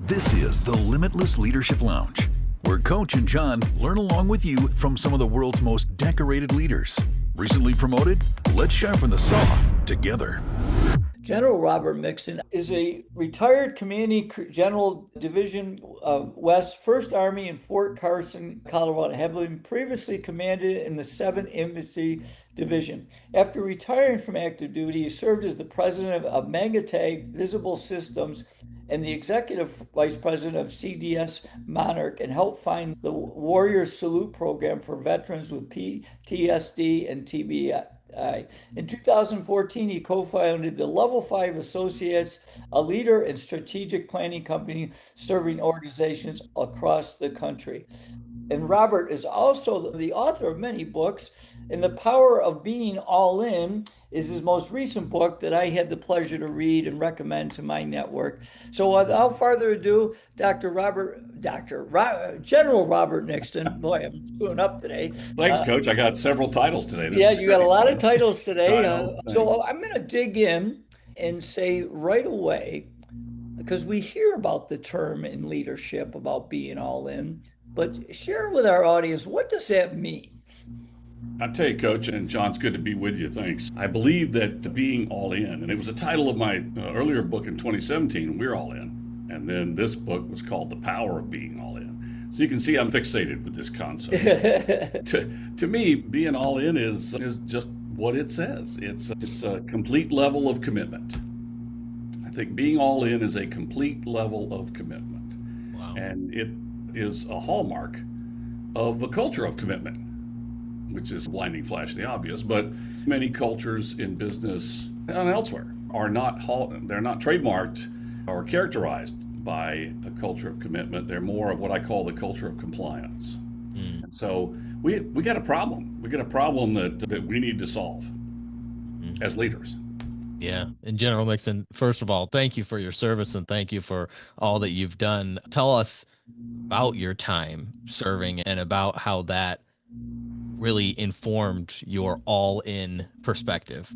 This is the Limitless Leadership Lounge, where Coach and John learn along with you from some of the world's most decorated leaders. Recently promoted, let's sharpen the saw together. General Robert Mixon is a retired commanding general, Division of West, 1st Army in Fort Carson, Colorado, having previously commanded in the 7th Infantry Division. After retiring from active duty, he served as the president of Magatag Visible Systems and the executive vice president of CDS Monarch, and helped find the Warrior Salute program for veterans with PTSD and TBI. In 2014, he co-founded the Level 5 Associates, a leader in strategic planning company serving organizations across the country. And Robert is also the author of many books, and The Power of Being All In is his most recent book that I had the pleasure to read and recommend to my network. So without further ado, General Robert Mixon. Boy, I'm screwing up today. Thanks, Coach. I got several titles today. You got a lot of titles today. So I'm going to dig in and say right away, because we hear about the term in leadership about being all in, but share with our audience, what does that mean? I'll tell you, Coach, and John, it's good to be with you. Thanks. I believe that being all in, and it was the title of my earlier book in 2017, We're All In. And then this book was called The Power of Being All In. So you can see I'm fixated with this concept. to me, being all in is just what it says. It's a complete level of commitment. I think being all in is a complete level of commitment. Wow. And it is a hallmark of a culture of commitment, which is blinding flash of the obvious, but many cultures in business and elsewhere are not trademarked or characterized by a culture of commitment. They're more of what I call the culture of compliance. And so we got a problem. We got a problem that we need to solve as leaders. Yeah. And General Mixon, first of all, thank you for your service and thank you for all that you've done. Tell us about your time serving and about how that really informed your all-in perspective.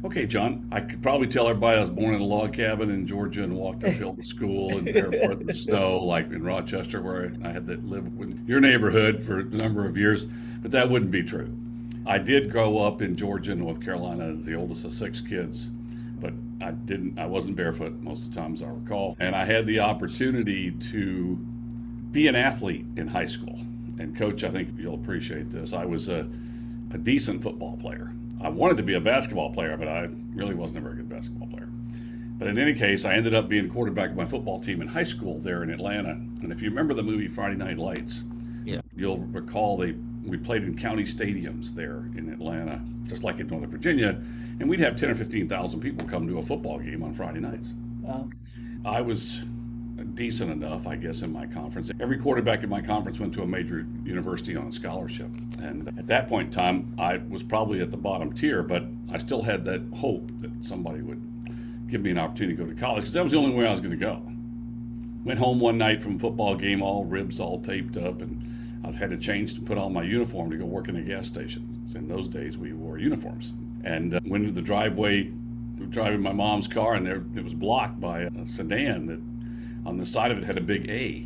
Okay, John, I could probably tell everybody I was born in a log cabin in Georgia and walked uphill to school and barefoot in the snow, like in Rochester, where I had to live in your neighborhood for a number of years, but that wouldn't be true. I did grow up in Georgia, North Carolina, as the oldest of 6 kids, but I wasn't barefoot most of the time, as I recall. And I had the opportunity to be an athlete in high school. And Coach, I think you'll appreciate this. I was a decent football player. I wanted to be a basketball player, but I really wasn't a very good basketball player. But in any case, I ended up being quarterback of my football team in high school there in Atlanta. And if you remember the movie Friday Night Lights, you'll recall we played in county stadiums there in Atlanta, just like in Northern Virginia, and we'd have 10 or 15,000 people come to a football game on Friday nights. Wow. I was decent enough, I guess, in my conference. Every quarterback in my conference went to a major university on a scholarship. And at that point in time, I was probably at the bottom tier, but I still had that hope that somebody would give me an opportunity to go to college, because that was the only way I was going to go. Went home one night from a football game, all ribs all taped up, and I had to change to put on my uniform to go work in a gas station. In those days, we wore uniforms. And went into the driveway, driving my mom's car, and it was blocked by a sedan that on the side of it had a big A.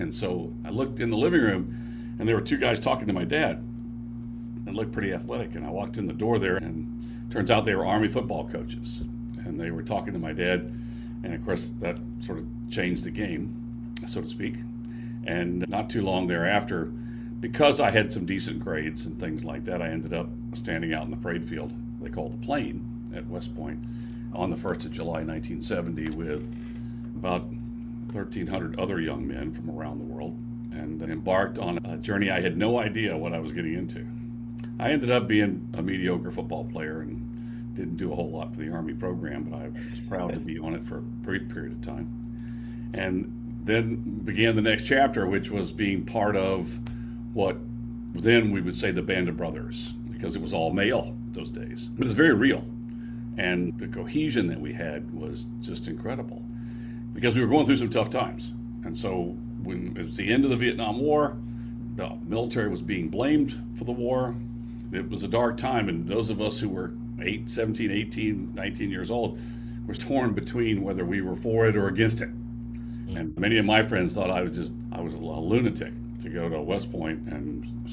And so I looked in the living room, and there were 2 guys talking to my dad that looked pretty athletic. And I walked in the door there, and turns out they were Army football coaches. And they were talking to my dad. And of course, that sort of changed the game, so to speak. And not too long thereafter, because I had some decent grades and things like that, I ended up standing out in the parade field they call the Plain at West Point on the 1st of July, 1970, with about 1,300 other young men from around the world, and embarked on a journey I had no idea what I was getting into. I ended up being a mediocre football player and didn't do a whole lot for the Army program, but I was proud to be on it for a brief period of time. And then began the next chapter, which was being part of what then we would say the Band of Brothers, because it was all male those days. But it was very real. And the cohesion that we had was just incredible, because we were going through some tough times. And so when it was the end of the Vietnam War, the military was being blamed for the war. It was a dark time, and those of us who were 17, 18, 19 years old was torn between whether we were for it or against it. And many of my friends thought I was a lunatic to go to West Point and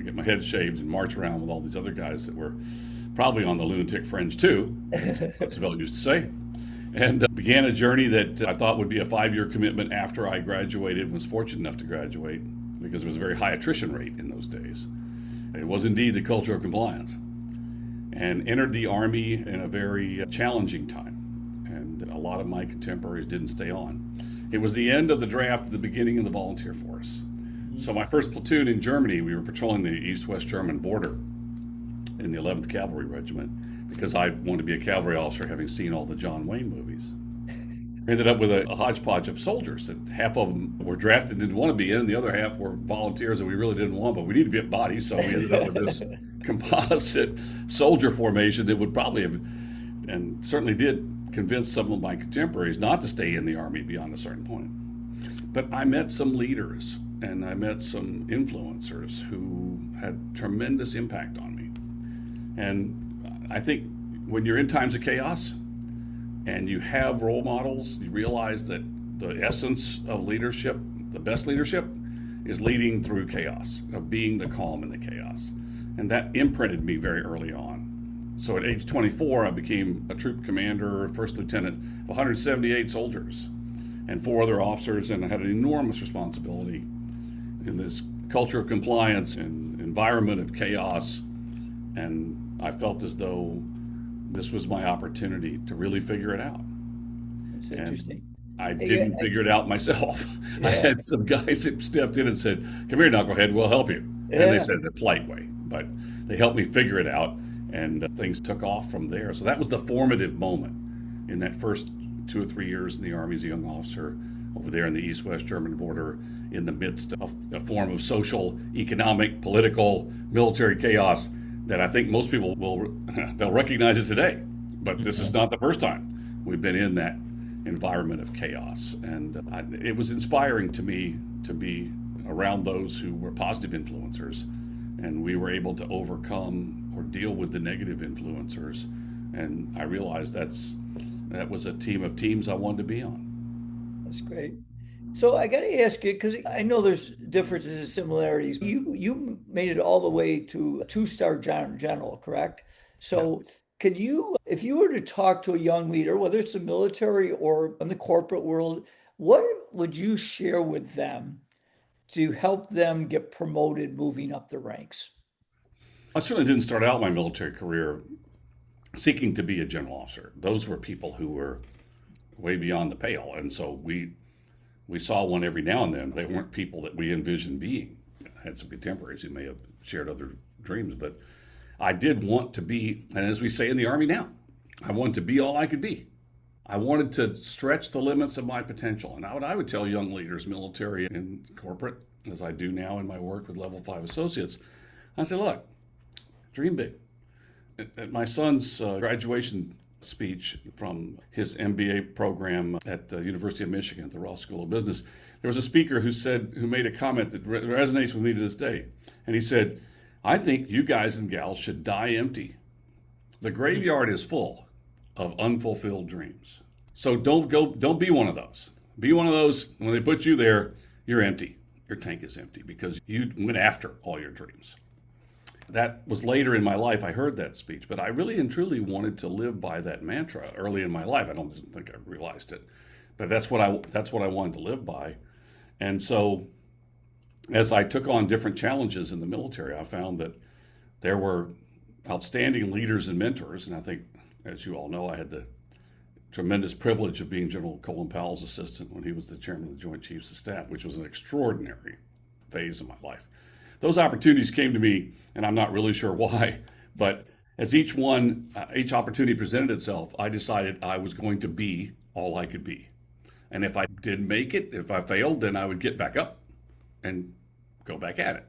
get my head shaved and march around with all these other guys that were probably on the lunatic fringe too, as Roosevelt used to say. And began a journey that I thought would be a 5-year commitment after I graduated, and was fortunate enough to graduate, because there was a very high attrition rate in those days. It was indeed the culture of compliance. And entered the Army in a very challenging time. And a lot of my contemporaries didn't stay on. It was the end of the draft, the beginning of the volunteer force. So my first platoon in Germany, we were patrolling the east-west German border in the 11th Cavalry Regiment, because I wanted to be a cavalry officer, having seen all the John Wayne movies. We ended up with a hodgepodge of soldiers that half of them were drafted and didn't want to be in, and the other half were volunteers that we really didn't want, but we needed to get bodies, so we ended up with this composite soldier formation that would probably have, and certainly did, convince some of my contemporaries not to stay in the Army beyond a certain point. But I met some leaders, and I met some influencers who had tremendous impact on me. And I think when you're in times of chaos and you have role models, you realize that the essence of leadership, the best leadership, is leading through chaos, of being the calm in the chaos. And that imprinted me very early on. So at age 24, I became a troop commander, first lieutenant of 178 soldiers and 4 other officers, and I had an enormous responsibility in this culture of compliance and environment of chaos. And I felt as though this was my opportunity to really figure it out. It's interesting. I didn't figure it out myself. Yeah. I had some guys that stepped in and said, "Come here, knucklehead, we'll help you." Yeah. And they said it in a polite way, but they helped me figure it out, and things took off from there. So that was the formative moment in that first 2 or 3 years in the Army as a young officer over there in the east-west German border, in the midst of a form of social, economic, political, military chaos that I think most people they'll recognize it today. But this is not the first time we've been in that environment of chaos. And it was inspiring to me to be around those who were positive influencers, and we were able to overcome or deal with the negative influencers. And I realized that was a team of teams I wanted to be on. That's great. So I got to ask you, because I know there's differences and similarities. You made it all the way to a 2-star general, correct? So could you, if you were to talk to a young leader, whether it's the military or in the corporate world, what would you share with them to help them get promoted, moving up the ranks? I certainly didn't start out my military career seeking to be a general officer. Those were people who were way beyond the pale. And so we saw one every now and then. They weren't people that we envisioned being. I had some contemporaries who may have shared other dreams, but I did want to be, and as we say in the Army now, I wanted to be all I could be. I wanted to stretch the limits of my potential. And I would tell young leaders, military and corporate, as I do now in my work with Level 5 associates, I say, look, dream big. At my son's graduation speech from his MBA program at the University of Michigan at the Ross School of Business, there was a speaker who made a comment that resonates with me to this day. And he said, "I think you guys and gals should die empty. The graveyard is full of unfulfilled dreams. So don't be one of those. Be one of those, when they put you there, you're empty. Your tank is empty because you went after all your dreams." That was later in my life. I heard that speech, but I really and truly wanted to live by that mantra early in my life. I don't think I realized it, but that's what I wanted to live by. And so as I took on different challenges in the military, I found that there were outstanding leaders and mentors. And I think, as you all know, I had the tremendous privilege of being General Colin Powell's assistant when he was the chairman of the Joint Chiefs of Staff, which was an extraordinary phase of my life. Those opportunities came to me, and I'm not really sure why, but as each opportunity presented itself, I decided I was going to be all I could be. And if I didn't make it, if I failed, then I would get back up and go back at it.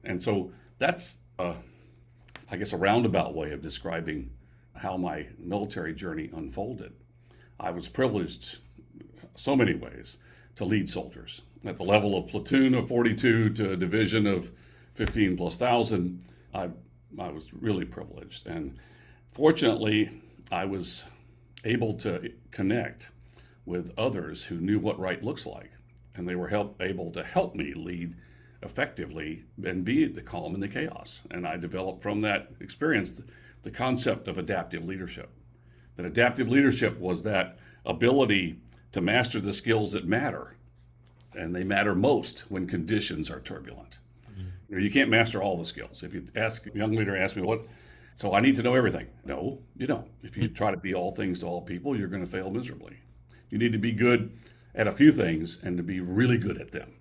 And so that's, I guess, a roundabout way of describing how my military journey unfolded. I was privileged so many ways to lead soldiers at the level of platoon of 42 to a division of 15 plus thousand. I was really privileged, and fortunately I was able to connect with others who knew what right looks like. And they were able to help me lead effectively and be the calm in the chaos. And I developed from that experience the concept of adaptive leadership. That adaptive leadership was that ability to master the skills that matter. And they matter most when conditions are turbulent. You can't master all the skills. If you ask a young leader, ask me, so I need to know everything. No, you don't. If you try to be all things to all people, you're going to fail miserably. You need to be good at a few things and to be really good at them.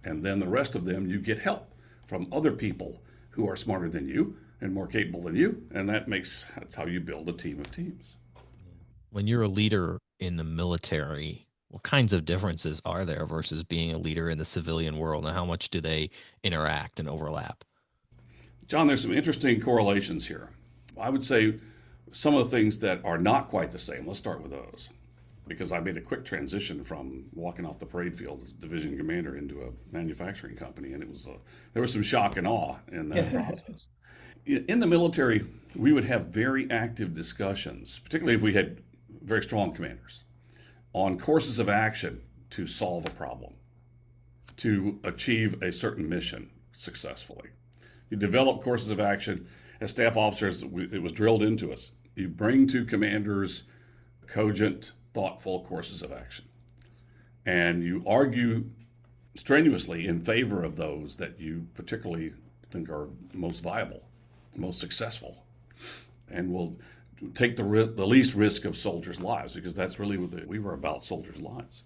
And then the rest of them, you get help from other people who are smarter than you and more capable than you. And that's how you build a team of teams. When you're a leader in the military, what kinds of differences are there versus being a leader in the civilian world, and how much do they interact and overlap? John, there's some interesting correlations here. I would say some of the things that are not quite the same. Let's start with those, because I made a quick transition from walking off the parade field as division commander into a manufacturing company, and there was some shock and awe in that process. In the military, we would have very active discussions, particularly if we had very strong commanders, on courses of action to solve a problem, to achieve a certain mission successfully. You develop courses of action. As staff officers, it was drilled into us. You bring to commanders cogent, thoughtful courses of action. And you argue strenuously in favor of those that you particularly think are most viable, most successful, and will take the least risk of soldiers' lives, because that's really what we were about, soldiers' lives.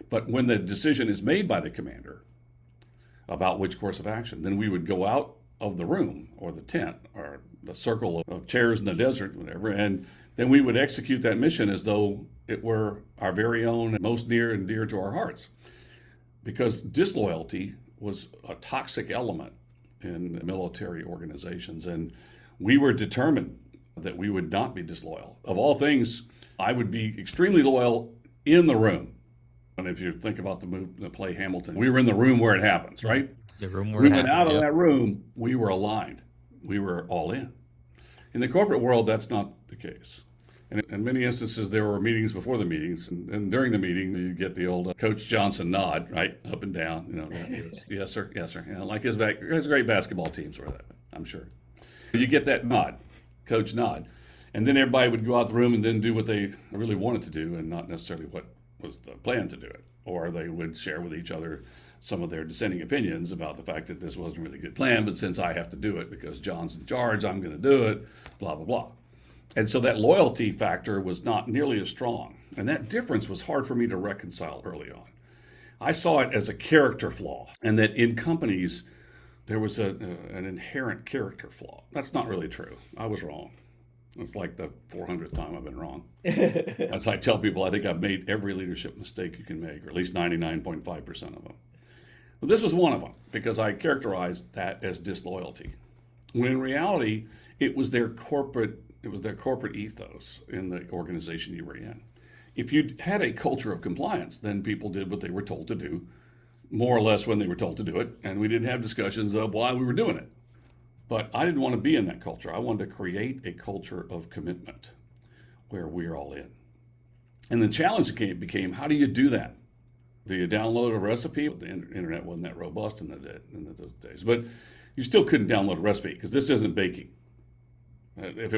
But when the decision is made by the commander about which course of action, then we would go out of the room or the tent or the circle of chairs in the desert, whatever, and then we would execute that mission as though it were our very own and most near and dear to our hearts. Because disloyalty was a toxic element in military organizations, and we were determined that we would not be disloyal. Of all things, I would be extremely loyal in the room. And if you think about the play Hamilton, we were in the room where it happens, right? The room where we it went happened, out of yep. that room, we were aligned. We were all in. In the corporate world, that's not the case. And in many instances, there were meetings before the meetings, and during the meeting, you get the old Coach Johnson nod, right, up and down. Yes, sir, yes, sir. Like his great basketball teams were that, I'm sure. You get that nod, Coach nod, and then everybody would go out the room and then do what they really wanted to do, and not necessarily what was the plan to do it. Or they would share with each other some of their dissenting opinions about the fact that this wasn't really a good plan, but since I have to do it because John's in charge, I'm going to do it, blah, blah, blah. And so that loyalty factor was not nearly as strong. And that difference was hard for me to reconcile early on. I saw it as a character flaw, and that in companies, there was an inherent character flaw. That's not really true. I was wrong. It's like the 400th time I've been wrong. As I tell people, I think I've made every leadership mistake you can make, or at least 99.5% of them. But this was one of them, because I characterized that as disloyalty, when in reality, it was their corporate ethos in the organization you were in. If you had a culture of compliance, then people did what they were told to do, more or less when they were told to do it, and we didn't have discussions of why we were doing it. But I didn't want to be in that culture. I wanted to create a culture of commitment where we're all in. And the challenge became, how do you do that? Do you download a recipe? The internet wasn't that robust in those days. But you still couldn't download a recipe, because this isn't baking. If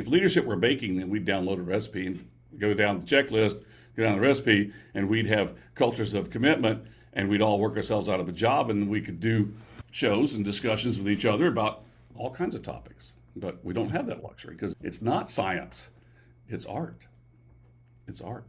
leadership were baking, then we'd download a recipe and go down the checklist, go down the recipe, and we'd have cultures of commitment, and we'd all work ourselves out of a job, and we could do shows and discussions with each other about all kinds of topics. But we don't have that luxury, because it's not science, it's art. It's art.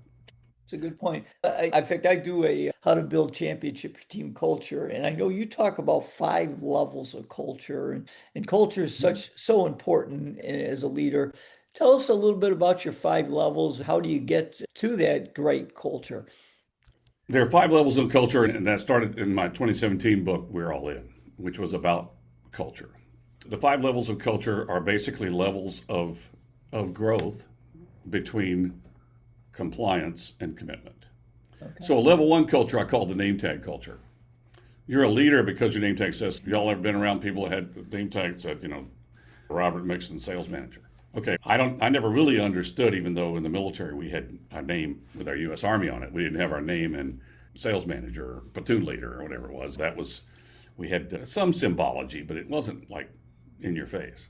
It's a good point. In fact, I do a how to build championship team culture, and I know you talk about 5 levels of culture, and culture is so important as a leader. Tell us a little bit about your 5 levels. How do you get to that great culture? There are 5 levels of culture, and that started in my 2017 book, We're All In, which was about culture. The 5 levels of culture are basically levels of growth between compliance and commitment. Okay. So a level 1 culture I call the name tag culture. You're a leader because your name tag says, y'all ever been around people that had the name tag that said, Robert Mixon, sales manager. Okay, I never really understood, even though in the military we had a name with our U.S. Army on it. We didn't have our name in sales manager or platoon leader or whatever it was. We had some symbology, but it wasn't like in your face.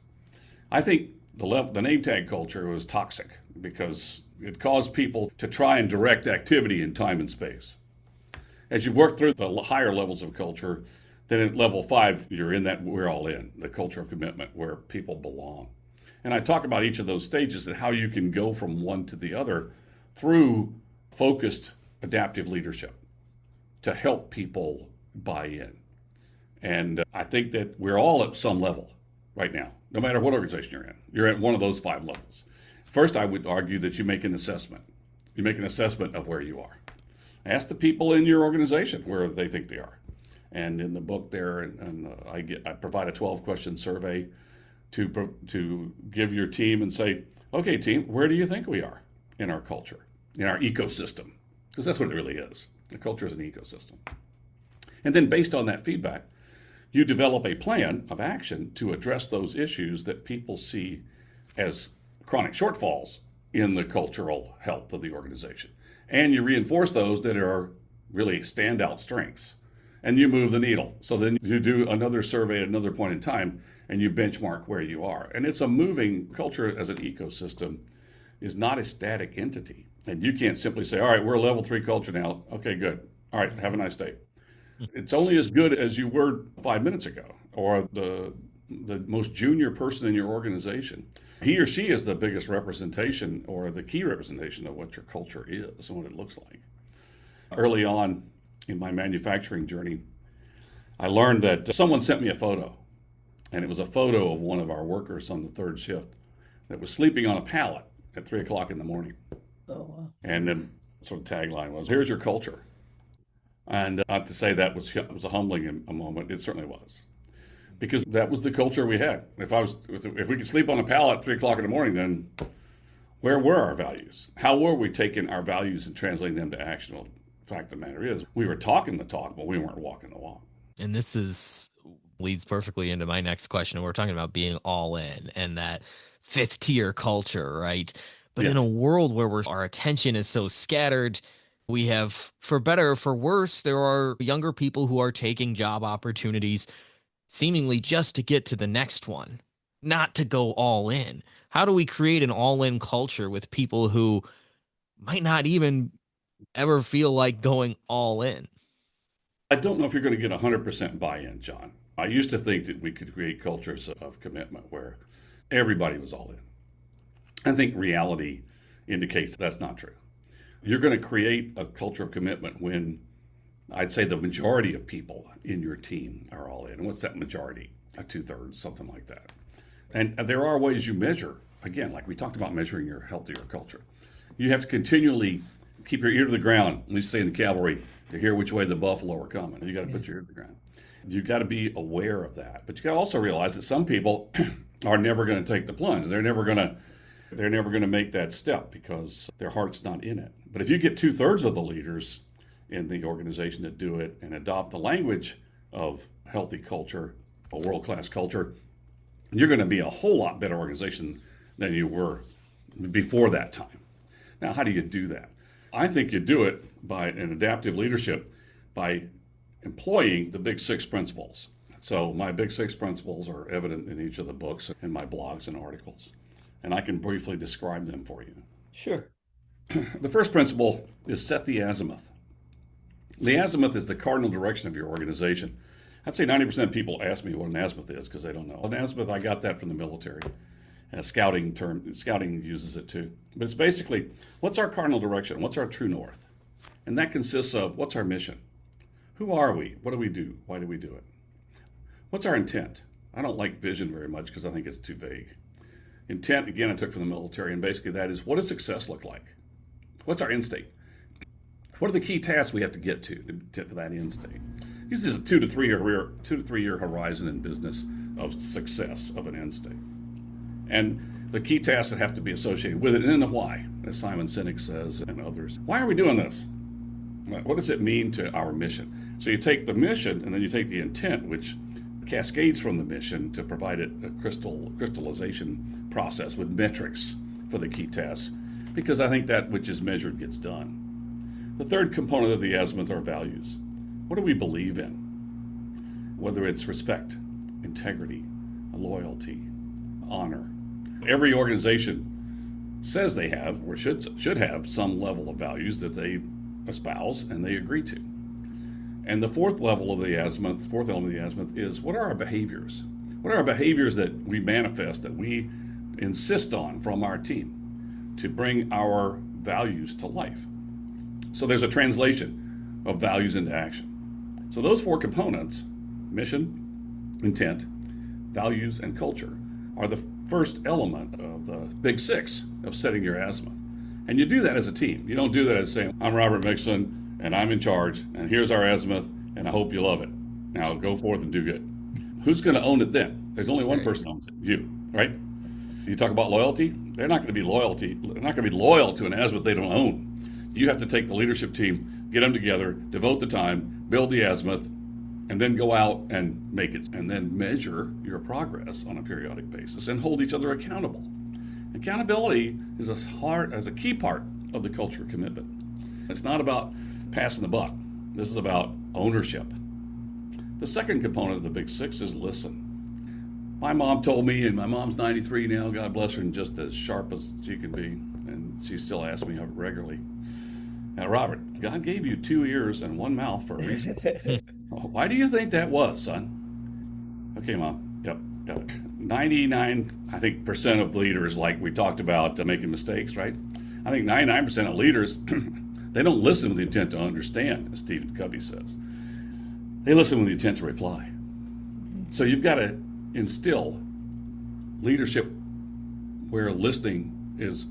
I think the name tag culture was toxic because it caused people to try and direct activity in time and space. As you work through the higher levels of culture, then at level 5, you're in that we're all in, the culture of commitment where people belong. And I talk about each of those stages and how you can go from one to the other through focused adaptive leadership to help people buy in. And I think that we're all at some level right now, no matter what organization you're in. You're at one of those 5 levels. First, I would argue that you make an assessment. You make an assessment of where you are. Ask the people in your organization where they think they are. And in the book there, I provide a 12-question survey to give your team and say, okay, team, where do you think we are in our culture, in our ecosystem? Because that's what it really is. The culture is an ecosystem. And then based on that feedback, you develop a plan of action to address those issues that people see as chronic shortfalls in the cultural health of the organization. And you reinforce those that are really standout strengths. And you move the needle. So then you do another survey at another point in time and you benchmark where you are. And it's a moving culture as an ecosystem is not a static entity. And you can't simply say, all right, we're a level 3 culture now. Okay, good. All right, have a nice day. It's only as good as you were 5 minutes ago, or the most junior person in your organization. He or she is the biggest representation or the key representation of what your culture is and what it looks like. Early on in my manufacturing journey, I learned that someone sent me a photo, and it was a photo of one of our workers on the 3rd shift that was sleeping on a pallet at 3 o'clock in the morning. Oh, wow. And then sort of tagline was, here's your culture. And I have to say that was a humbling a moment. It certainly was. Because that was the culture we had. If we could sleep on a pallet at 3 o'clock in the morning, then where were our values? How were we taking our values and translating them to action? Well, the fact of the matter is, we were talking the talk, but we weren't walking the walk. And this leads perfectly into my next question. We're talking about being all in and that 5th tier culture, right? But in a world where our attention is so scattered, we have, for better or for worse, there are younger people who are taking job opportunities seemingly just to get to the next one, not to go all in. How do we create an all-in culture with people who might not even ever feel like going all in? I don't know if you're going to get 100% buy-in, John. I used to think that we could create cultures of commitment where everybody was all in. I think reality indicates that's not true. You're going to create a culture of commitment when I'd say the majority of people in your team are all in. And what's that majority? 2/3, something like that. And there are ways you measure, again, like we talked about measuring your healthier culture. You have to continually keep your ear to the ground, at least say in the cavalry, to hear which way the buffalo are coming. You got to put your ear to the ground. You got to be aware of that. But you got to also realize that some people are never going to take the plunge. They're never going to make that step because their heart's not in it. But if you get 2/3 of the leaders in the organization that do it and adopt the language of healthy culture, a world-class culture, you're going to be a whole lot better organization than you were before that time. Now, how do you do that? I think you do it by an adaptive leadership by employing the big 6 principles. So my big 6 principles are evident in each of the books and my blogs and articles. And I can briefly describe them for you. Sure. The first principle is set the azimuth. The azimuth is the cardinal direction of your organization. I'd say 90% of people ask me what an azimuth is because they don't know. An azimuth, I got that from the military. A scouting term, scouting uses it too. But it's basically, what's our cardinal direction? What's our true north? And that consists of, what's our mission? Who are we? What do we do? Why do we do it? What's our intent? I don't like vision very much because I think it's too vague. Intent, again, I took from the military, and basically that is, what does success look like? What's our end state? What are the key tasks we have to get to for that end state? Usually it's a 2 to 3 year horizon in business of success of an end state. And the key tasks that have to be associated with it, and then the why, as Simon Sinek says and others. Why are we doing this? What does it mean to our mission? So you take the mission and then you take the intent, which cascades from the mission to provide a crystallization process with metrics for the key tasks, because I think that which is measured gets done. The third component of the azimuth are values. What do we believe in? Whether it's respect, integrity, loyalty, honor. Every organization says they have, or should have, some level of values that they espouse and they agree to. And the fourth element of the azimuth is, what are our behaviors? What are our behaviors that we manifest, that we insist on from our team to bring our values to life? So there's a translation of values into action. So those four components, mission, intent, values, and culture, are the first element of the big six of setting your azimuth. And you do that as a team. You don't do that as saying, I'm Robert Mixon, and I'm in charge, and here's our azimuth, and I hope you love it. Now go forth and do good. Who's going to own it then? There's only one person who owns it, you, right? You talk about loyalty. They're not going to be loyal to an azimuth they don't own. You have to take the leadership team, get them together, devote the time, build the azimuth, and then go out and make it, and then measure your progress on a periodic basis and hold each other accountable. Accountability is a key part of the culture of commitment. It's not about passing the buck. This is about ownership. The second component of the big six is listen. My mom told me, and my mom's 93 now, God bless her, and just as sharp as she can be, and she still asks me regularly, now, Robert, God gave you 2 ears and 1 mouth for a reason. Why do you think that was, son? Okay, Mom. Yep, got it. 99, I think, percent of leaders, like we talked about, making mistakes, right? I think 99% of leaders, they don't listen with the intent to understand, as Stephen Covey says. They listen with the intent to reply. So you've got to instill leadership where listening is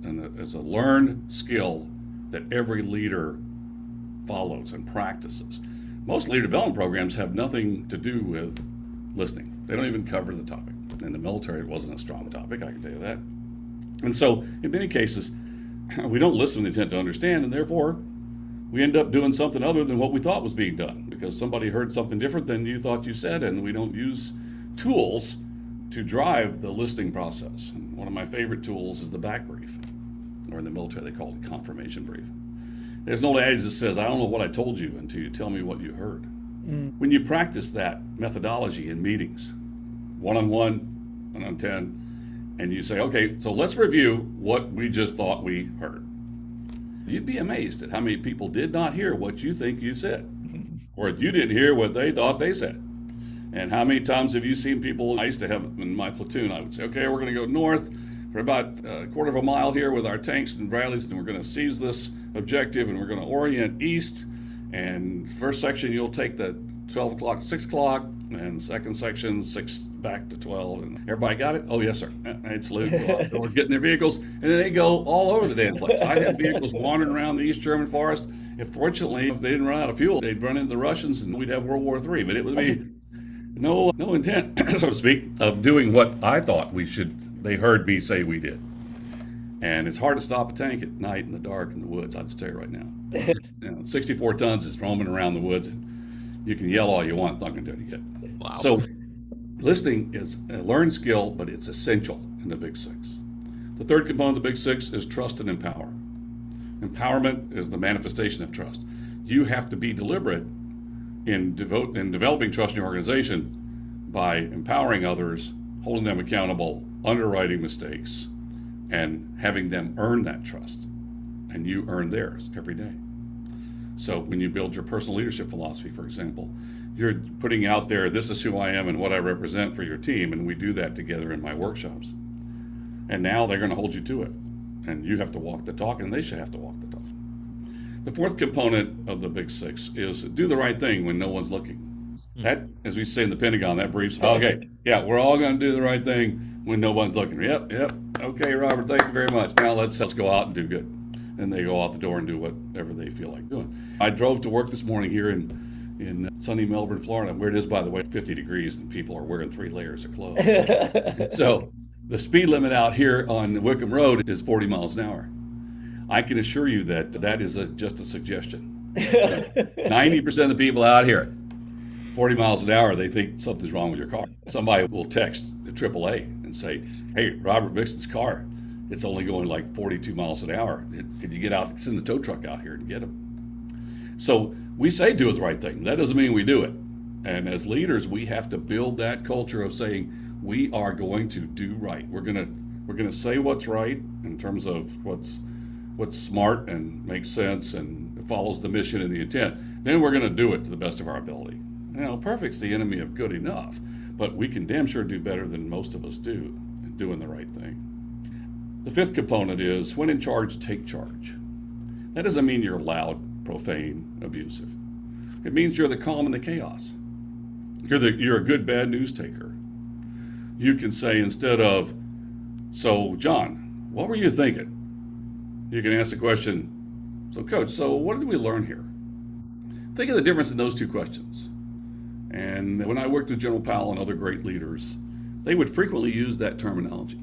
a learned skill that every leader follows and practices. Most leader development programs have nothing to do with listening. They don't even cover the topic. In the military, it wasn't a strong topic, I can tell you that. And so, in many cases, we don't listen with the intent to understand, and therefore, we end up doing something other than what we thought was being done, because somebody heard something different than you thought you said, and we don't use tools to drive the listening process. And one of my favorite tools is the back brief, or in the military, they call it confirmation brief. There's an old adage that says, I don't know what I told you until you tell me what you heard. When you practice that methodology in meetings, one-on-1, 1-on-10, and you say, okay, so let's review what we just thought we heard. You'd be amazed at how many people did not hear what you think you said, or you didn't hear what they thought they said. And how many times have you seen people, I used to have in my platoon, I would say, okay, we're going to go north for about a quarter of a mile here with our tanks and Bradleys, and we're going to seize this objective, and we're going to orient east. And first section, you'll take the 12 o'clock to 6 o'clock, and second section, 6 back to 12. And everybody got it? Oh, yes, sir. They'd salute, go out the door, get in their vehicles, and then they go all over the damn place. I'd have vehicles wandering around the East German forest. Fortunately, if they didn't run out of fuel, they'd run into the Russians, and we'd have World War III. But it would be no intent, so to speak, of doing what I thought they heard me say we did. And it's hard to stop a tank at night in the dark in the woods, I'll just tell you right now. 64 tons is roaming around the woods, and you can yell all you want, it's not going to do any good. Wow. So listening is a learned skill, but it's essential in the Big Six. The third component of the Big Six is trust and empower. Empowerment is the manifestation of trust. You have to be deliberate in developing trust in your organization by empowering others, holding them accountable, underwriting mistakes, and having them earn that trust. And you earn theirs every day. So when you build your personal leadership philosophy, for example, you're putting out there, this is who I am and what I represent for your team, and we do that together in my workshops. And now they're going to hold you to it. And you have to walk the talk, and they should have to walk the talk. The fourth component of the Big Six is do the right thing when no one's looking. That, as we say in the Pentagon, that briefs, okay, yeah, we're all going to do the right thing when no one's looking. Yep. Okay, Robert, thank you very much. Now let's go out and do good. And they go out the door and do whatever they feel like doing. I drove to work this morning here in sunny Melbourne, Florida, where it is, by the way, 50 degrees, and people are wearing 3 layers of clothes. So the speed limit out here on Wickham Road is 40 miles an hour. I can assure you that is just a suggestion. 90% of the people out here, 40 miles an hour, they think something's wrong with your car. Somebody will text the AAA and say, hey, Robert Mixon's car, it's only going like 42 miles an hour. Can you get out, send the tow truck out here and get him? So we say do the right thing. That doesn't mean we do it. And as leaders, we have to build that culture of saying we are going to do right. We're gonna say what's right in terms of what's smart and makes sense and follows the mission and the intent. Then we're gonna do it to the best of our ability. Perfect's the enemy of good enough, but we can damn sure do better than most of us do in doing the right thing. The fifth component is when in charge, take charge. That doesn't mean you're loud, profane, abusive. It means you're the calm in the chaos. You're a good bad news taker. You can say, instead of, so John, what were you thinking? You can ask the question, so Coach, so what did we learn here? Think of the difference in those two questions. And when I worked with General Powell and other great leaders, they would frequently use that terminology.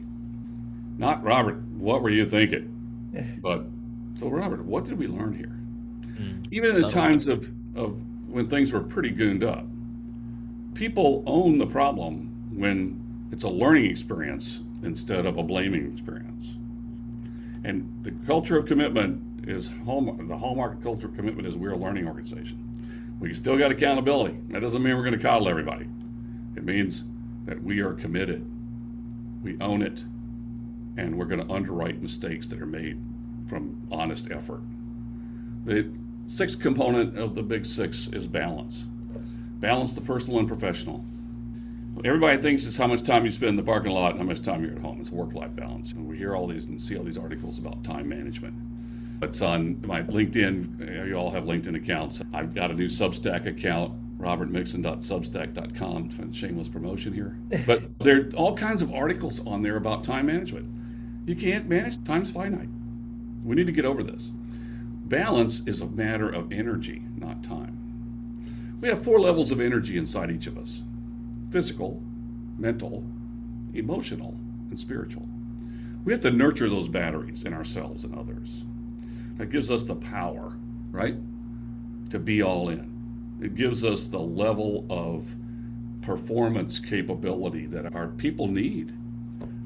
Not, Robert, what were you thinking? But, so Robert, what did we learn here? Even in the times of when things were pretty gooned up, people own the problem when it's a learning experience instead of a blaming experience. And the culture of commitment is the hallmark culture of commitment is we're a learning organization. We still got accountability. That doesn't mean we're going to coddle everybody. It means that we are committed. We own it. And we're going to underwrite mistakes that are made from honest effort. The sixth component of the big six is balance. Balance the personal and professional. Everybody thinks it's how much time you spend in the parking lot and how much time you're at home. It's work-life balance. And we hear all these and see all these articles about time management. It's on my LinkedIn. You all have LinkedIn accounts. I've got a new Substack account, robertmixon.substack.com. Shameless promotion here. But there are all kinds of articles on there about time management. You can't manage. Time's finite. We need to get over this. Balance is a matter of energy, not time. We have 4 levels of energy inside each of us: physical, mental, emotional, and spiritual. We have to nurture those batteries in ourselves and others. That gives us the power, right, to be all in. It gives us the level of performance capability that our people need.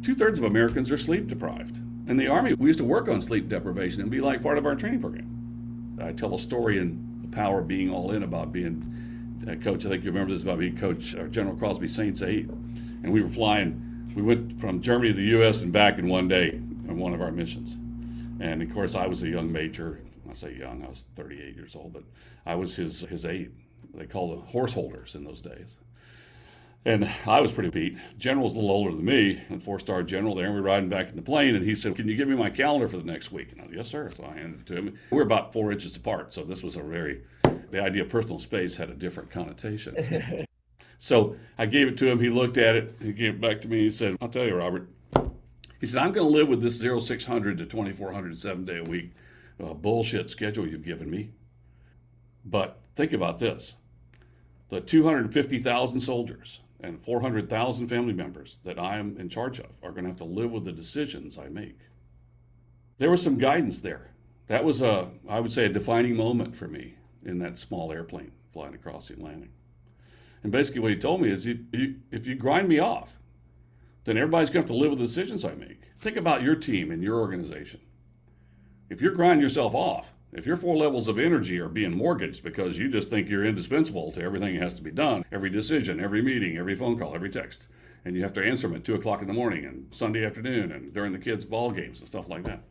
2/3 of Americans are sleep deprived. In the Army, we used to work on sleep deprivation and be like part of our training program. I tell a story in The Power of Being All In about being a coach. I think you remember this, about being coach General Crosby Saints aide. And we were flying. We went from Germany to the U.S. and back in one day on one of our missions. And of course, I was a young major. I say young, I was 38 years old, but I was his aide. They called them horse holders in those days. And I was pretty beat. General's a little older than me, a 4-star general there, and we were riding back in the plane, and he said, can you give me my calendar for the next week? And I said, yes, sir. So I handed it to him. We were about 4 inches apart, so this was the idea of personal space had a different connotation. So I gave it to him. He looked at it. He gave it back to me. He said, I'll tell you, Robert. He said, I'm going to live with this 0600 to 2400 7-day-a-week bullshit schedule you've given me. But think about this. The 250,000 soldiers and 400,000 family members that I am in charge of are going to have to live with the decisions I make. There was some guidance there. That was I would say, a defining moment for me in that small airplane flying across the Atlantic. And basically what he told me is, if you grind me off, then everybody's going to have to live with the decisions I make. Think about your team and your organization. If you're grinding yourself off, if your 4 levels of energy are being mortgaged because you just think you're indispensable to everything that has to be done, every decision, every meeting, every phone call, every text, and you have to answer them at 2 o'clock in the morning and Sunday afternoon and during the kids' ball games and stuff like that,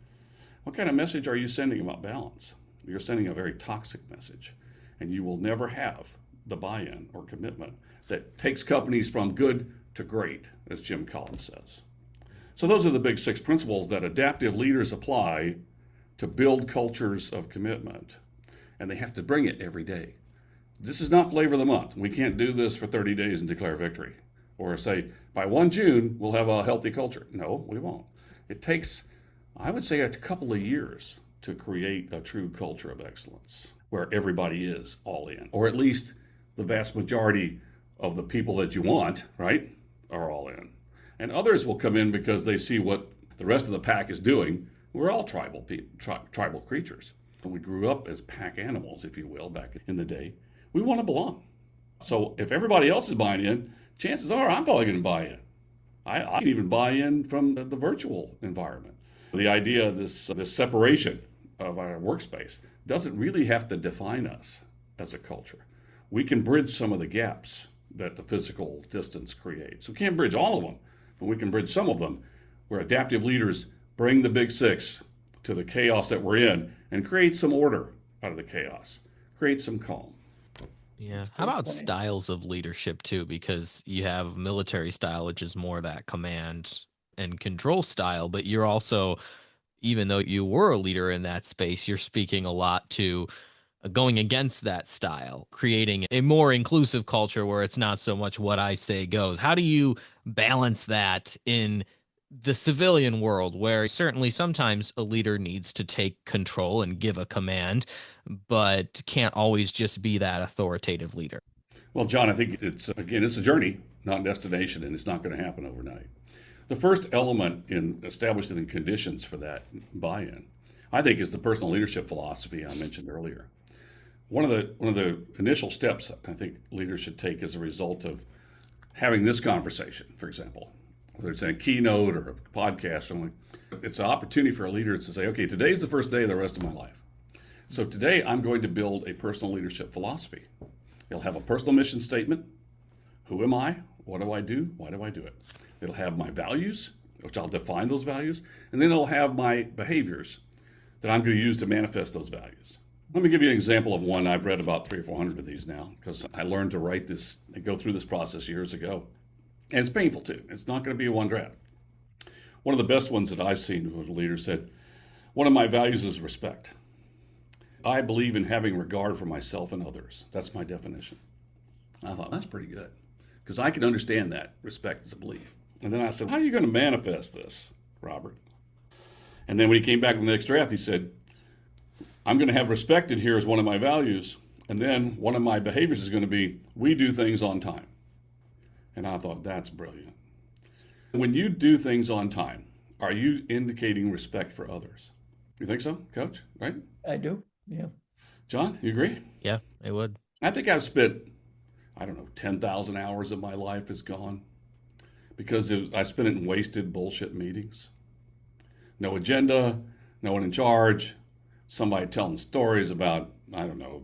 what kind of message are you sending about balance? You're sending a very toxic message, and you will never have the buy-in or commitment that takes companies from good to great, as Jim Collins says. So those are the big 6 principles that adaptive leaders apply to build cultures of commitment, and they have to bring it every day. This is not flavor of the month. We can't do this for 30 days and declare victory, or say, by 1 June, we'll have a healthy culture. No, we won't. It takes, I would say, a couple of years to create a true culture of excellence, where everybody is all in, or at least the vast majority of the people that you want, right, are all in. And others will come in because they see what the rest of the pack is doing. We're all tribal creatures. We grew up as pack animals, if you will, back in the day. We want to belong. So if everybody else is buying in, chances are I'm probably going to buy in. I can even buy in from the virtual environment. The idea of this separation of our workspace doesn't really have to define us as a culture. We can bridge some of the gaps that the physical distance creates. We can't bridge all of them, but we can bridge some of them where adaptive leaders bring the big six to the chaos that we're in and create some order out of the chaos, create some calm. Yeah. How about styles of leadership too? Because you have military style, which is more that command and control style, but you're also, even though you were a leader in that space, you're speaking a lot to going against that style, creating a more inclusive culture where it's not so much what I say goes. How do you balance that in the civilian world, where certainly sometimes a leader needs to take control and give a command, but can't always just be that authoritative leader? Well, John, I think it's a journey, not a destination, and it's not going to happen overnight. The first element in establishing the conditions for that buy-in, I think, is the personal leadership philosophy I mentioned earlier. One of the initial steps I think leaders should take as a result of having this conversation, for example, whether it's in a keynote or a podcast or something, it's an opportunity for a leader to say, okay, today's the first day of the rest of my life. So today I'm going to build a personal leadership philosophy. It'll have a personal mission statement. Who am I? What do I do? Why do I do it? It'll have my values, which I'll define those values, and then it'll have my behaviors that I'm going to use to manifest those values. Let me give you an example of one. I've read about 300 or 400 of these now because I learned to write this and go through this process years ago. And it's painful too. It's not going to be a one draft. One of the best ones that I've seen was a leader said, one of my values is respect. I believe in having regard for myself and others. That's my definition. I thought, that's pretty good because I can understand that respect is a belief. And then I said, how are you going to manifest this, Robert? And then when he came back with the next draft, he said, I'm going to have respect in here as one of my values. And then one of my behaviors is going to be, we do things on time. And I thought, that's brilliant. When you do things on time, are you indicating respect for others? You think so, Coach? Right? I do. Yeah. John, you agree? Yeah, it would. I think I've spent, 10,000 hours of my life is gone because I spent it in wasted bullshit meetings. No agenda, no one in charge, somebody telling stories about, the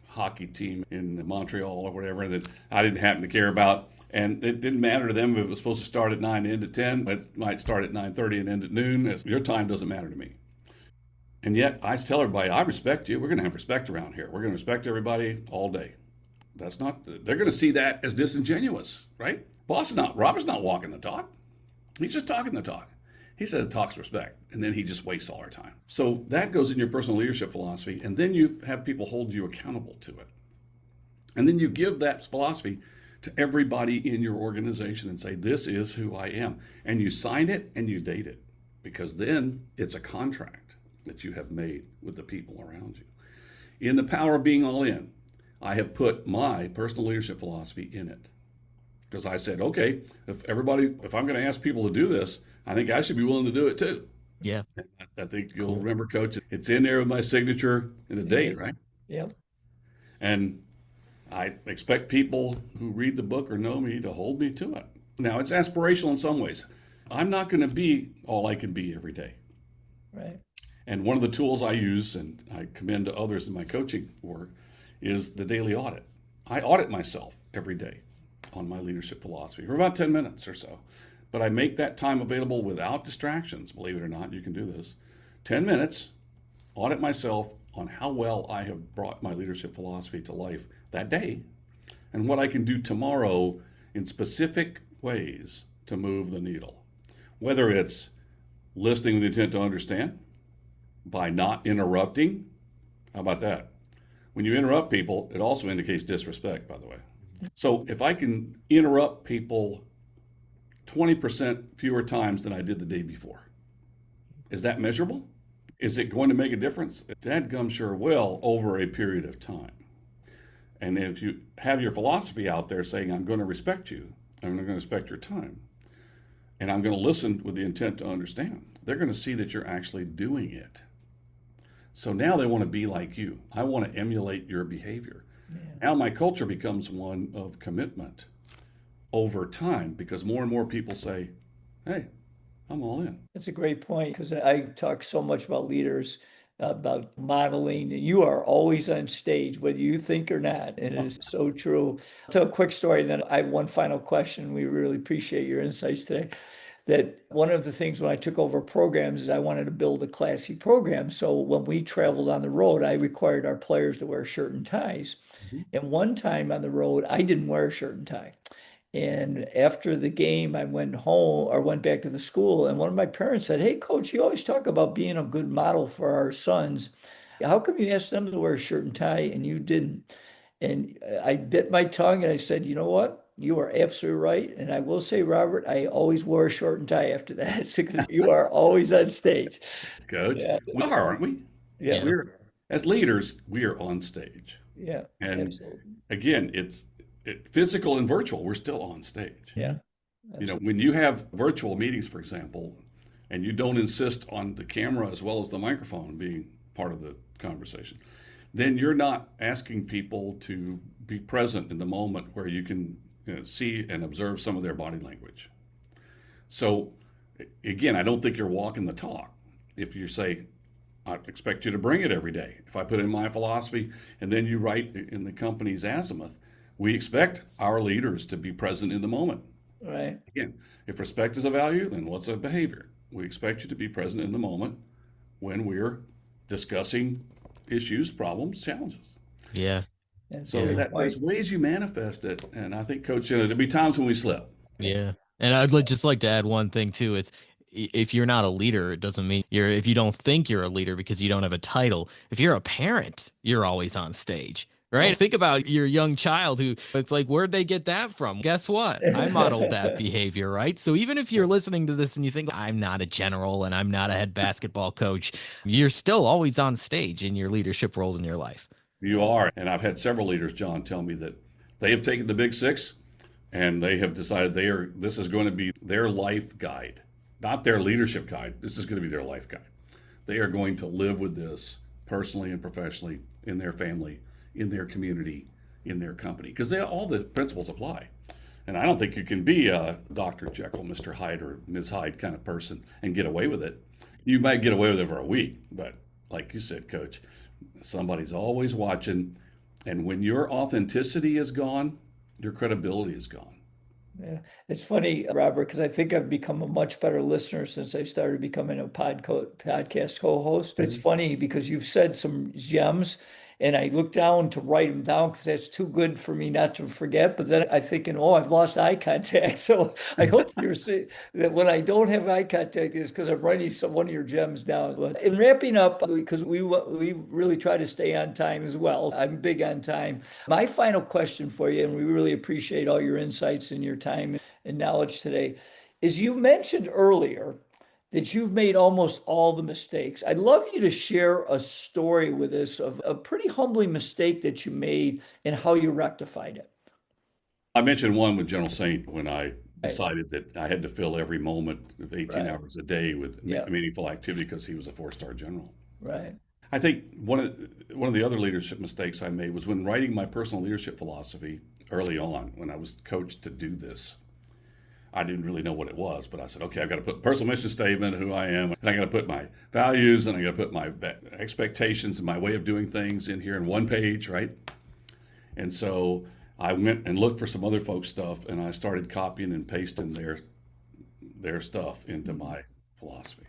hockey team in Montreal or whatever that I didn't happen to care about. And it didn't matter to them if it was supposed to start at 9 and end at 10. It might start at 9:30 and end at noon. Your time doesn't matter to me. And yet I tell everybody, I respect you. We're going to have respect around here. We're going to respect everybody all day. They're going to see that as disingenuous, right? Robert's not walking the talk. He's just talking the talk. He says talks respect, and then he just wastes all our time. So that goes in your personal leadership philosophy, and then you have people hold you accountable to it. And then you give that philosophy to everybody in your organization and say, this is who I am. And you sign it and you date it, because then it's a contract that you have made with the people around you. In the power of being all in, I have put my personal leadership philosophy in it. Because I said, okay, if I'm going to ask people to do this, I think I should be willing to do it too. Yeah. I think you'll remember, Coach, it's in there with my signature and the date, right? Yeah. And I expect people who read the book or know me to hold me to it. Now, it's aspirational in some ways. I'm not going to be all I can be every day. Right. And one of the tools I use, and I commend to others in my coaching work, is the daily audit. I audit myself every day on my leadership philosophy for about 10 minutes or so. But I make that time available without distractions. Believe it or not, you can do this. 10 minutes, audit myself on how well I have brought my leadership philosophy to life that day and what I can do tomorrow in specific ways to move the needle. Whether it's listening with the intent to understand, by not interrupting. How about that? When you interrupt people, it also indicates disrespect, by the way. So if I can interrupt people 20% fewer times than I did the day before, is that measurable? Is it going to make a difference? Dadgum sure will over a period of time. And if you have your philosophy out there saying, I'm going to respect you, I'm going to respect your time, and I'm going to listen with the intent to understand, they're going to see that you're actually doing it. So now they want to be like you. I want to emulate your behavior. Now my culture becomes one of commitment over time because more and more people say, hey, I'm all in. That's a great point because I talk so much about leaders, about modeling, and you are always on stage, whether you think or not. And it is so true. So, a quick story, then I have one final question. We really appreciate your insights today. That one of the things when I took over programs is I wanted to build a classy program. So, when we traveled on the road, I required our players to wear shirt and ties. And one time on the road, I didn't wear a shirt and tie. And after the game, I went home or went back to the school, and one of my parents said, "Hey, coach, you always talk about being a good model for our sons. How come you asked them to wear a shirt and tie and you didn't?" And I bit my tongue and I said, "You know what? You are absolutely right." And I will say, Robert, I always wore a short and tie after that because you are always on stage. Coach, Yeah, we are, aren't we? yeah, We're, as leaders, we are on stage. yeah, And absolutely. again, it's physical and virtual. We're still on stage. Yeah, You know, when you have virtual meetings, for example, and you don't insist on the camera as well as the microphone being part of the conversation, then you're not asking people to be present in the moment where you can see and observe some of their body language. So, again, I don't think you're walking the talk if you say, I expect you to bring it every day. If I put in my philosophy and then you write in the company's azimuth, we expect our leaders to be present in the moment. right. Again, if respect is a value, then what's a behavior? We expect you to be present in the moment when we're discussing issues, problems, challenges. Yeah. That's So a great there's point. ways you manifest it. And I think, Coach, there'll be times when we slip. Yeah. And just like to add one thing too. If you're not a leader, it doesn't mean if you don't think you're a leader because you don't have a title. If you're a parent, you're always on stage, right? Think about your young child who it's like, where'd they get that from? Guess what? I modeled that behavior, right? So even if you're listening to this and you think I'm not a general and I'm not a head basketball coach, you're still always on stage in your leadership roles in your life. You are. And I've had several leaders, John, tell me that they have taken the Big Six and they have decided this is going to be their life guide, not their leadership guide. This is going to be their life guide. They are going to live with this personally and professionally in their family, in their community, in their company, because all the principles apply. And I don't think you can be a Dr. Jekyll, Mr. Hyde, or Ms. Hyde kind of person and get away with it. You might get away with it for a week, but like you said, Coach, somebody's always watching. And when your authenticity is gone, your credibility is gone. Yeah, it's funny, Robert, because I think I've become a much better listener since I started becoming a podcast co-host. But it's funny because you've said some gems, and I look down to write them down because that's too good for me not to forget. But then I'm thinking, oh, I've lost eye contact. So I hope you're saying that when I don't have eye contact is because I'm writing one of your gems down. But in wrapping up, because we really try to stay on time as well. I'm big on time. My final question for you, and we really appreciate all your insights and your time and knowledge today, is you mentioned earlier that you've made almost all the mistakes. I'd love you to share a story with us of a pretty humbling mistake that you made and how you rectified it. I mentioned one with General Saint when I decided that I had to fill every moment of 18 hours a day with meaningful activity because he was a 4-star general. Right. I think one of the other leadership mistakes I made was when writing my personal leadership philosophy early on when I was coached to do this. I didn't really know what it was, but I said, okay, I've got to put personal mission statement, who I am, and I got to put my values, and I got to put my expectations and my way of doing things in here in one page, right? And so I went and looked for some other folks' stuff, and I started copying and pasting their stuff into my philosophy.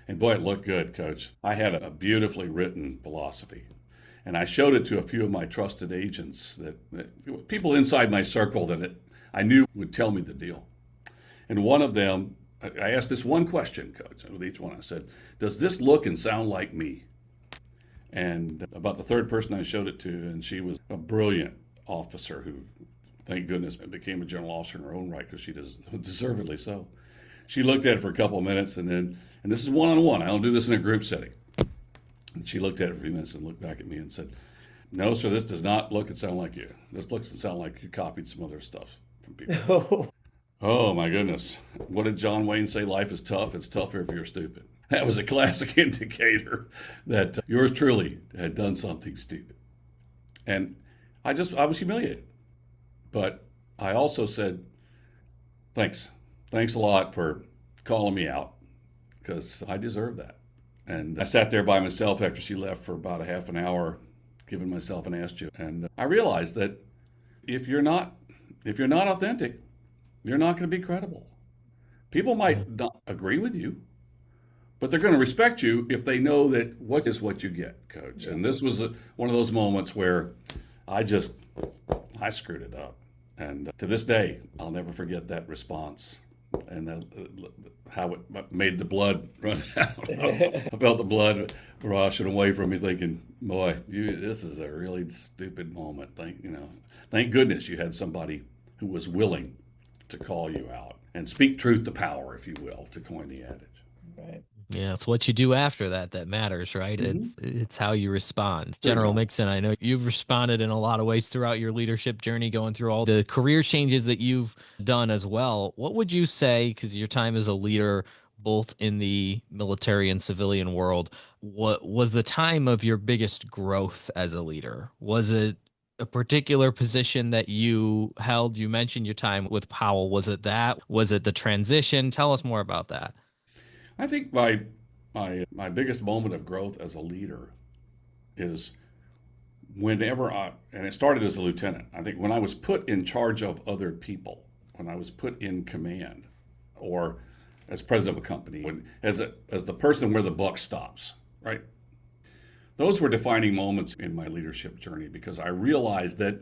And boy, it looked good, Coach. I had a beautifully written philosophy. And I showed it to a few of my trusted agents, that people inside my circle that I knew would tell me the deal. And one of them, I asked this one question, Coach, with each one. I said, does this look and sound like me? And about the third person I showed it to, and she was a brilliant officer who, thank goodness, became a general officer in her own right because she deservedly so. She looked at it for a couple of minutes, and this is one-on-one. I don't do this in a group setting. And she looked at it for a few minutes and looked back at me and said, no, sir, this does not look and sound like you. This looks and sound like you copied some other stuff from people. Oh, my goodness. What did John Wayne say? Life is tough. It's tougher if you're stupid. That was a classic indicator that yours truly had done something stupid. And I was humiliated. But I also said, thanks. Thanks a lot for calling me out because I deserve that. And I sat there by myself after she left for about a half an hour, giving myself an ass chip. And I realized that if you're not authentic, you're not going to be credible. People might not agree with you, but they're going to respect you if they know that what is what you get, Coach. And this was one of those moments where I screwed it up. And to this day, I'll never forget that response and how it made the blood run out. I felt the blood rushing away from me thinking, boy, this is a really stupid moment. Thank goodness you had somebody who was willing to call you out and speak truth to power, if you will, to coin the adage. Right. Yeah, it's what you do after that matters, right? It's how you respond. General Mixon, I know you've responded in a lot of ways throughout your leadership journey, going through all the career changes that you've done as well. What would you say, because your time as a leader, both in the military and civilian world, what was the time of your biggest growth as a leader? Was it a particular position that you held? You mentioned your time with Powell. Was it that? Was it the transition? Tell us more about that. I think my biggest moment of growth as a leader is and it started as a lieutenant. I think when I was put in charge of other people, when I was put in command, or as president of a company, as the person where the buck stops, right? Those were defining moments in my leadership journey because I realized that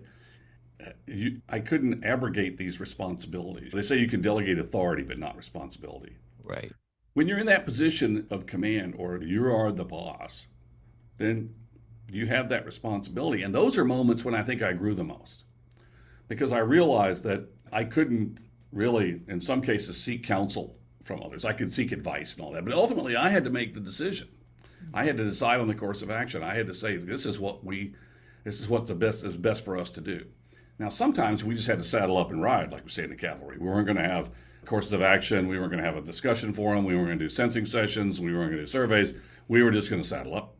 I couldn't abrogate these responsibilities. They say you can delegate authority, but not responsibility. Right. When you're in that position of command or you are the boss, then you have that responsibility. And those are moments when I think I grew the most because I realized that I couldn't really, in some cases, seek counsel from others. I could seek advice and all that, but ultimately I had to make the decision. I had to decide on the course of action. I had to say, this is what's best for us to do. Now, sometimes we just had to saddle up and ride, like we say in the cavalry. We weren't going to have courses of action. We weren't going to have a discussion forum. We weren't going to do sensing sessions. We weren't going to do surveys. We were just going to saddle up.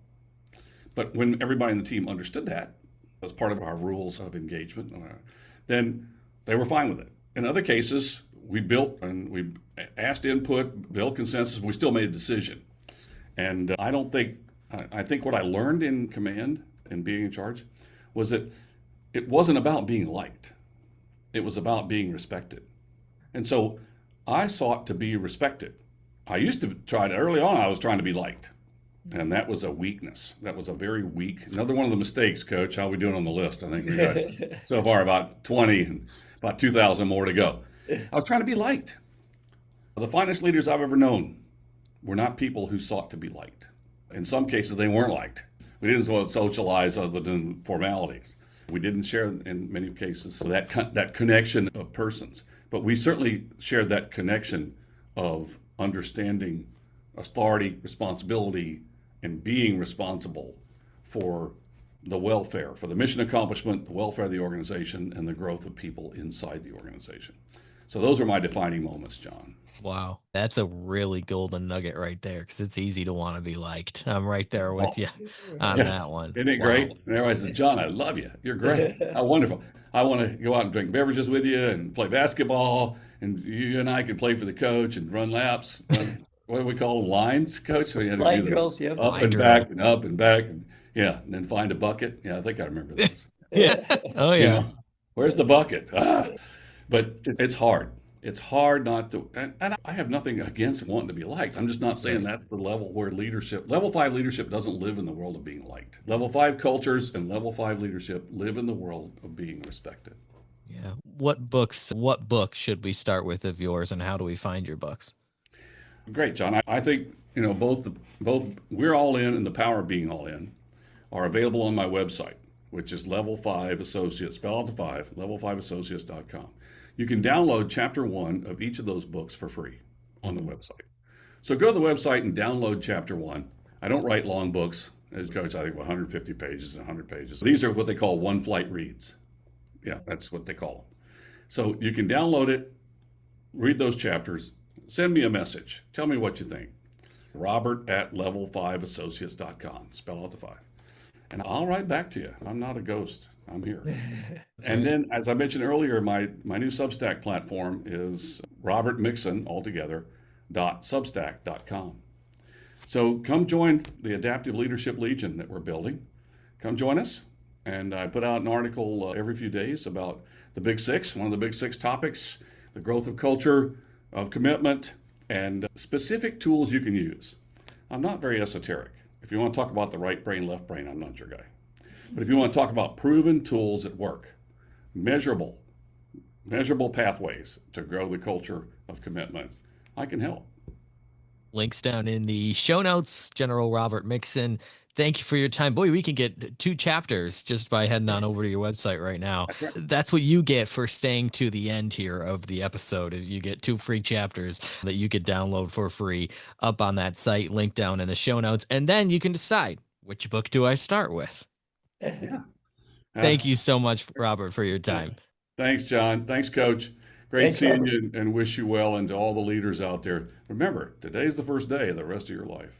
But when everybody in the team understood that as part of our rules of engagement, then they were fine with it. In other cases, we built and we asked input, built consensus, but we still made a decision. And I think what I learned in command and being in charge was that it wasn't about being liked. It was about being respected. And so I sought to be respected. I used to early on, I was trying to be liked. And that was a weakness. That was a very weak, another one of the mistakes, Coach. How are we doing on the list? I think we got so far about 20 and about 2,000 more to go. I was trying to be liked. The finest leaders I've ever known were not people who sought to be liked. In some cases, they weren't liked. We didn't want to socialize other than formalities. We didn't share, in many cases, that connection of persons. But we certainly shared that connection of understanding authority, responsibility, and being responsible for the welfare, for the mission accomplishment, the welfare of the organization, and the growth of people inside the organization. So those are my defining moments, John. Wow. That's a really golden nugget right there because it's easy to want to be liked. I'm right there with you on that one. Isn't it great? And everybody says, John, I love you. You're great. How wonderful. I want to go out and drink beverages with you and play basketball, and you and I can play for the coach and run laps. What do we call them? Lines, Coach? So you had to Line do drills, yep. Up and back and up and back. And then find a bucket. Yeah, I think I remember those. Yeah. Oh, yeah. Where's the bucket? But it's hard. It's hard not to, and I have nothing against wanting to be liked. I'm just not saying that's the level where level 5 leadership doesn't live in the world of being liked. Level 5 cultures and level 5 leadership live in the world of being respected. Yeah. What book should we start with of yours, and how do we find your books? Great, John. I think, both We're All In and The Power of Being All In are available on my website, which is Level 5 Associates, spell out the 5, level5associates.com. You can download chapter 1 of each of those books for free on the website. So go to the website and download chapter 1. I don't write long books. As Coach, I think 150 pages and 100 pages. These are what they call one-flight reads. Yeah, that's what they call them. So you can download it, read those chapters, send me a message. Tell me what you think. Robert at level5associates.com. Spell out the 5. And I'll write back to you. I'm not a ghost. I'm here. That's And right. then, as I mentioned earlier, my new Substack platform is Robert Mixon altogether .substack.com. So come join the Adaptive Leadership Legion that we're building. Come join us. And I put out an article every few days about the Big Six, one of the Big Six topics, the growth of culture, of commitment, and specific tools you can use. I'm not very esoteric. If you want to talk about the right brain, left brain, I'm not your guy. But if you want to talk about proven tools that work, measurable, measurable pathways to grow the culture of commitment, I can help. Links down in the show notes. General Robert Mixon, thank you for your time. Boy, we can get 2 chapters just by heading on over to your website right now. That's right. That's what you get for staying to the end here of the episode. Is you get 2 free chapters that you could download for free up on that site, link down in the show notes. And then you can decide, which book do I start with? Yeah. Thank you so much, Robert, for your time. Thanks, John. Thanks, Coach. Great Thanks, seeing Robert. you and wish you well, and to all the leaders out there. Remember, today's the first day of the rest of your life.